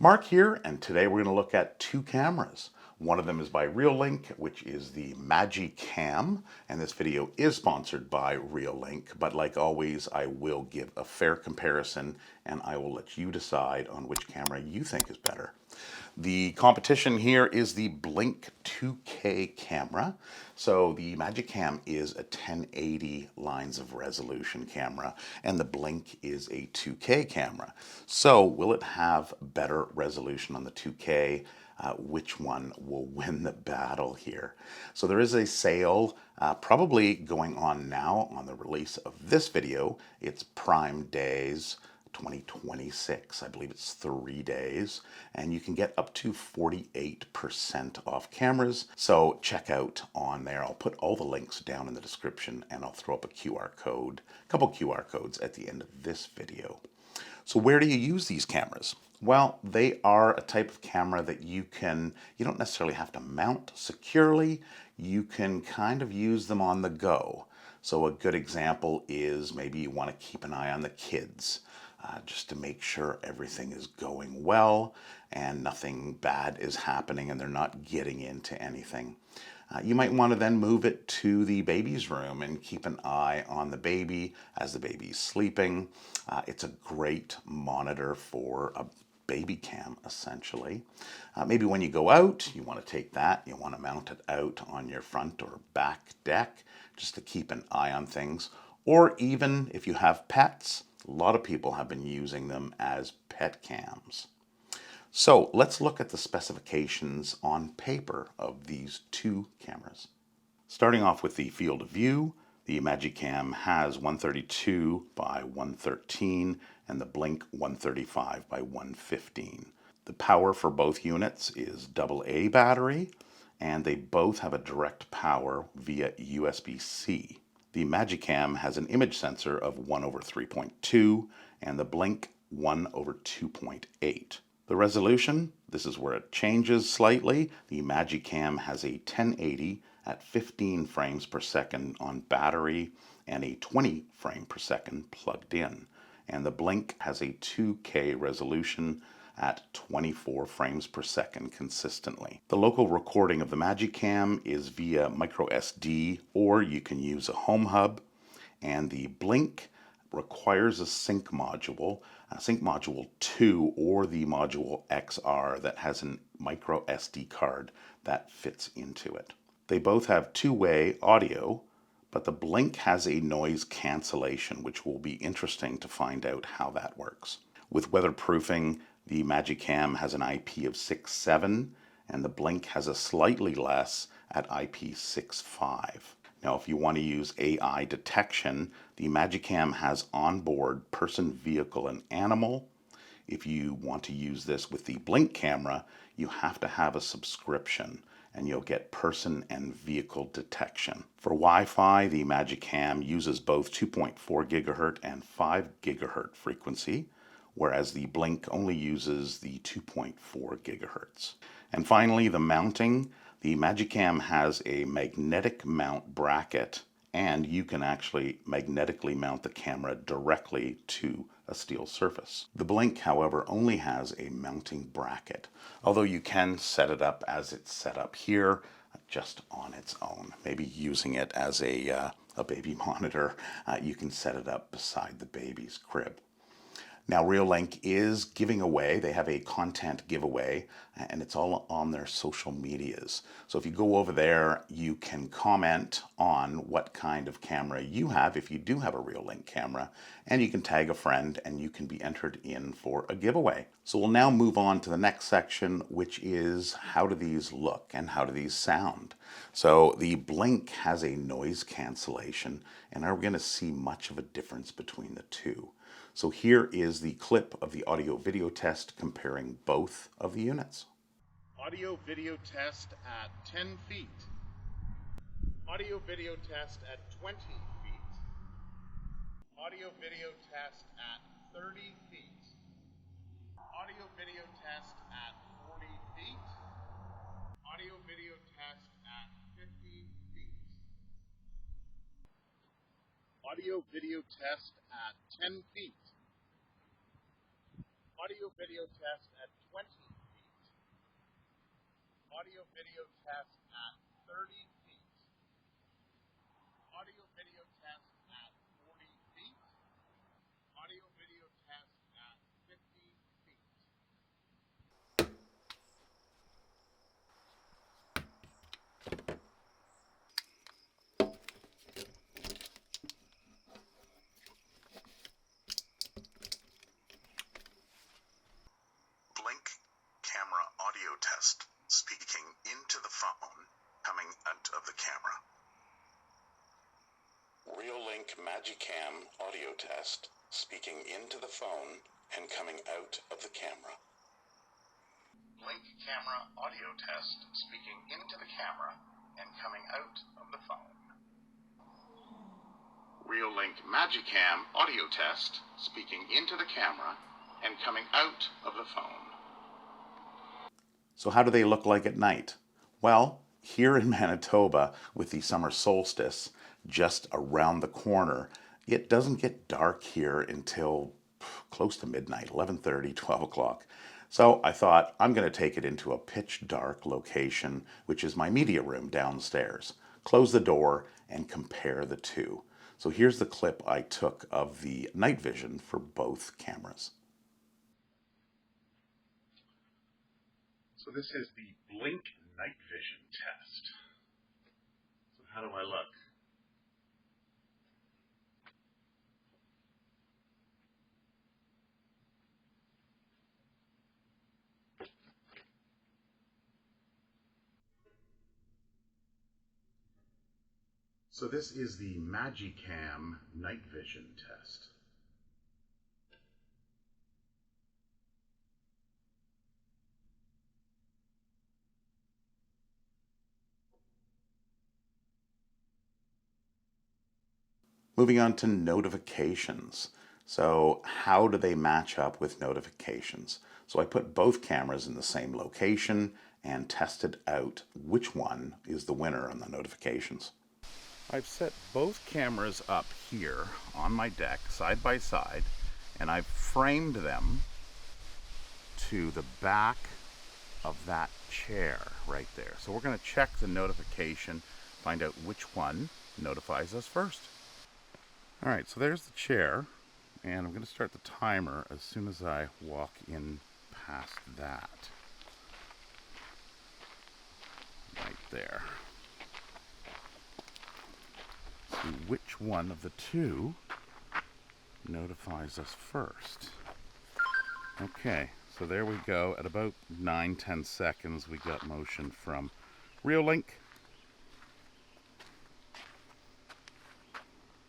Mark here, and today we're going to look at two cameras. One of them is by Reolink, which is the MagiCam, and this video is sponsored by Reolink, but like always, I will give a fair comparison, and I will let you decide on which camera you think is better. The competition here is the Blink 2K camera. So the MagiCam is a 1080 lines of resolution camera, and the Blink is a 2K camera. So will it have better resolution on the 2K? Which one will win the battle here? So there is a sale probably going on now on the release of this video. It's Prime Days 2026. I believe it's 3 days, and you can get up to 48% off cameras. So check out on there. I'll put all the links down in the description, and I'll throw up a QR code, a couple QR codes at the end of this video. So where do you use these cameras? Well, they are a type of camera that you don't necessarily have to mount securely. You can kind of use them on the go. So a good example is maybe you want to keep an eye on the kids. Just to make sure everything is going well and nothing bad is happening and they're not getting into anything. You might want to then move it to the baby's room and keep an eye on the baby as the baby's sleeping. It's a great monitor for a baby cam, essentially. Maybe when you go out, you want to take that, you want to mount it out on your front or back deck just to keep an eye on things. Or even if you have pets, a lot of people have been using them as pet cams. So let's look at the specifications on paper of these two cameras. Starting off with the field of view, the MagiCam has 132 by 113 and the Blink 135 by 115. The power for both units is AA battery, and they both have a direct power via USB-C. The MagiCam has an image sensor of 1/3.2 and the Blink 1/2.8. The resolution, this is where it changes slightly. The MagiCam has a 1080 at 15 frames per second on battery and a 20 frame per second plugged in. And the Blink has a 2K resolution at 24 frames per second consistently. The local recording of the MagiCam is via micro SD, or you can use a home hub, and the Blink requires a sync module 2 or the module XR that has a micro SD card that fits into it. They both have two-way audio, but the Blink has a noise cancellation, which will be interesting to find out how that works. With weatherproofing, the MagiCam has an IP of 6.7 and the Blink has a slightly less at IP6.5. Now, if you want to use AI detection, the MagiCam has onboard person, vehicle, and animal. If you want to use this with the Blink camera, you have to have a subscription and you'll get person and vehicle detection. For Wi-Fi, the MagiCam uses both 2.4 gigahertz and 5 gigahertz frequency, whereas the Blink only uses the 2.4 gigahertz. And finally, the mounting. The MagiCam has a magnetic mount bracket, and you can actually magnetically mount the camera directly to a steel surface. The Blink, however, only has a mounting bracket, although you can set it up as it's set up here, just on its own. Maybe using it as a baby monitor, you can set it up beside the baby's crib. Now, Reolink is giving away, they have a content giveaway, and it's all on their social medias. So if you go over there, you can comment on what kind of camera you have, if you do have a Reolink camera, and you can tag a friend and you can be entered in for a giveaway. So we'll now move on to the next section, which is how do these look and how do these sound? So the Blink has a noise cancellation, and are we going to see much of a difference between the two? So here is the clip of the audio video test comparing both of the units. Audio video test at 10 feet. Audio video test at 20 feet. Audio video test at 30 feet. Audio video test at 40 feet. Audio video test at 50 feet. Audio video test at 10 feet. Audio video test at 20 20 feet. Audio video test at 30 feet. Audio video test at 40 feet. Audio video test at 50 feet. Blink camera audio test, speaking into the phone, coming out of the camera. Reolink MagiCam audio test, speaking into the phone and coming out of the camera. Blink camera audio test, speaking into the camera and coming out of the phone. Reolink MagiCam audio test, speaking into the camera and coming out of the phone. So how do they look like at night? Well, here in Manitoba, with the summer solstice just around the corner, it doesn't get dark here until close to midnight, 11:30, 12 o'clock. So I thought I'm going to take it into a pitch dark location, which is my media room downstairs. Close the door and compare the two. So here's the clip I took of the night vision for both cameras. So this is the Blink night vision test. So how do I look? So this is the MagiCam night vision test. Moving on to notifications. So how do they match up with notifications? So I put both cameras in the same location and tested out which one is the winner on the notifications. I've set both cameras up here on my deck side by side, and I've framed them to the back of that chair right there. So we're going to check the notification, find out which one notifies us first. All right, so there's the chair, and I'm going to start the timer as soon as I walk in past that. Right there. See which one of the two notifies us first. Okay, so there we go. At about 9-10 seconds, we got motion from Reolink.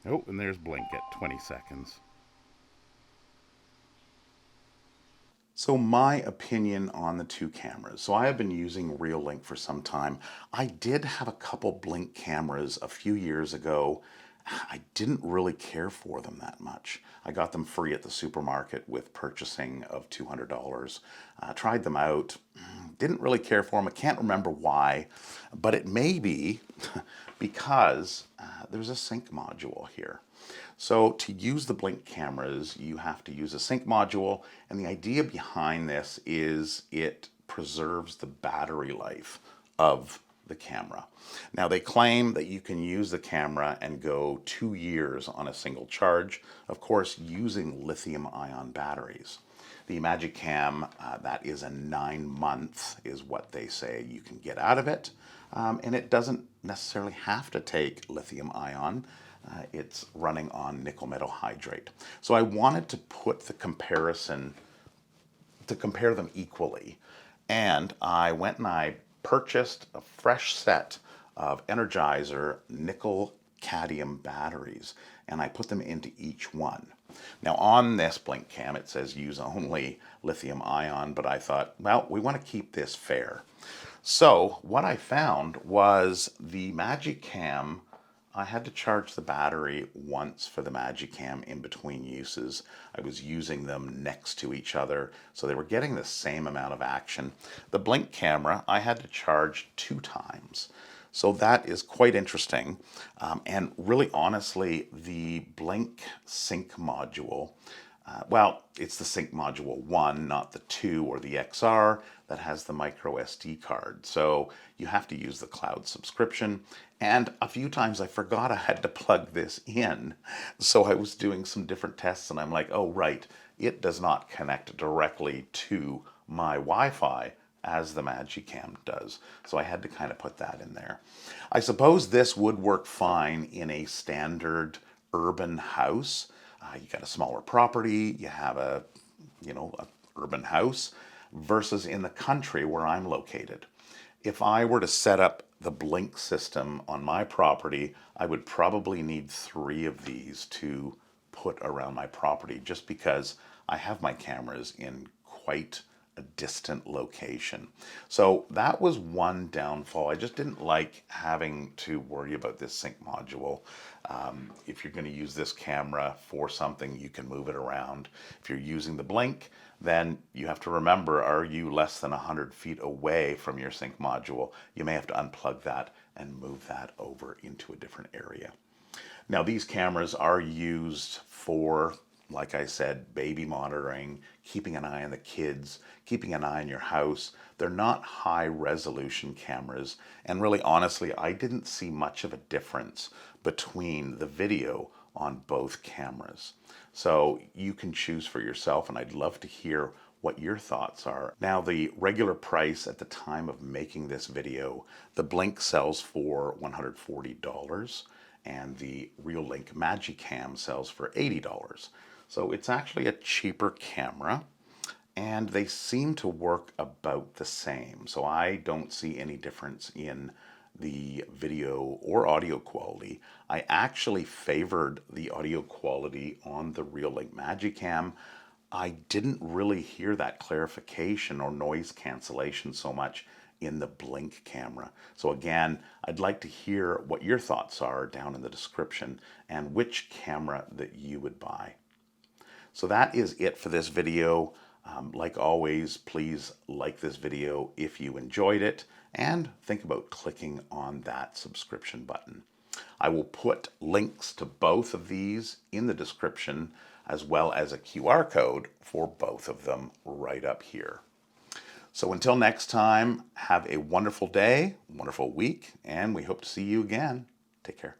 Oh, and there's Blink at 20 seconds. So my opinion on the two cameras. So I have been using Reolink for some time. I did have a couple Blink cameras a few years ago. I didn't really care for them that much. I got them free at the supermarket with purchasing of $200. Tried them out, didn't really care for them. I can't remember why, but it may be because there's a sync module here. So to use the Blink cameras, you have to use a sync module, and the idea behind this is it preserves the battery life of the camera. Now they claim that you can use the camera and go 2 years on a single charge, of course using lithium-ion batteries. The MagiCam, that is a 9-month is what they say you can get out of it, and it doesn't necessarily have to take lithium-ion. It's running on nickel metal hydrate. So I wanted to put the comparison, to compare them equally, and I went and I purchased a fresh set of Energizer nickel cadmium batteries, and I put them into each one. Now on this Blink cam it says use only lithium ion, but I thought, well, we want to keep this fair. So what I found was the MagiCam, I had to charge the battery once for the MagiCam in between uses. I was using them next to each other, so they were getting the same amount of action. The Blink camera, I had to charge 2 times. So that is quite interesting. And really honestly, the Blink sync module Well, it's the Sync Module 1, not the 2 or the XR that has the micro SD card. So you have to use the cloud subscription. And a few times I forgot I had to plug this in. So I was doing some different tests and I'm like, oh, right, it does not connect directly to my Wi-Fi as the MagiCam does. So I had to kind of put that in there. I suppose this would work fine in a standard urban house. You got a smaller property, you have a urban house versus in the country where I'm located. If I were to set up the blink system on my property, I would probably need 3 of these to put around my property just because I have my cameras in quite a distant location. So that was one downfall. I just didn't like having to worry about this sync module. If you're going to use this camera for something, you can move it around. If you're using the blink, then you have to remember, are you less than 100 feet away from your sync module? You may have to unplug that and move that over into a different area. Now, these cameras are used for, like I said, baby monitoring, keeping an eye on the kids, keeping an eye on your house. They're not high resolution cameras. And really, honestly, I didn't see much of a difference between the video on both cameras. So you can choose for yourself, and I'd love to hear what your thoughts are. Now, the regular price at the time of making this video, the Blink sells for $140 and the Reolink MagiCam sells for $80. So it's actually a cheaper camera and they seem to work about the same. So I don't see any difference in the video or audio quality. I actually favored the audio quality on the Reolink MagiCam. I didn't really hear that clarification or noise cancellation so much in the Blink camera. So again, I'd like to hear what your thoughts are down in the description and which camera that you would buy. So that is it for this video. Like always, please like this video if you enjoyed it and think about clicking on that subscription button. I will put links to both of these in the description as well as a QR code for both of them right up here. So until next time, have a wonderful day, wonderful week, and we hope to see you again. Take care.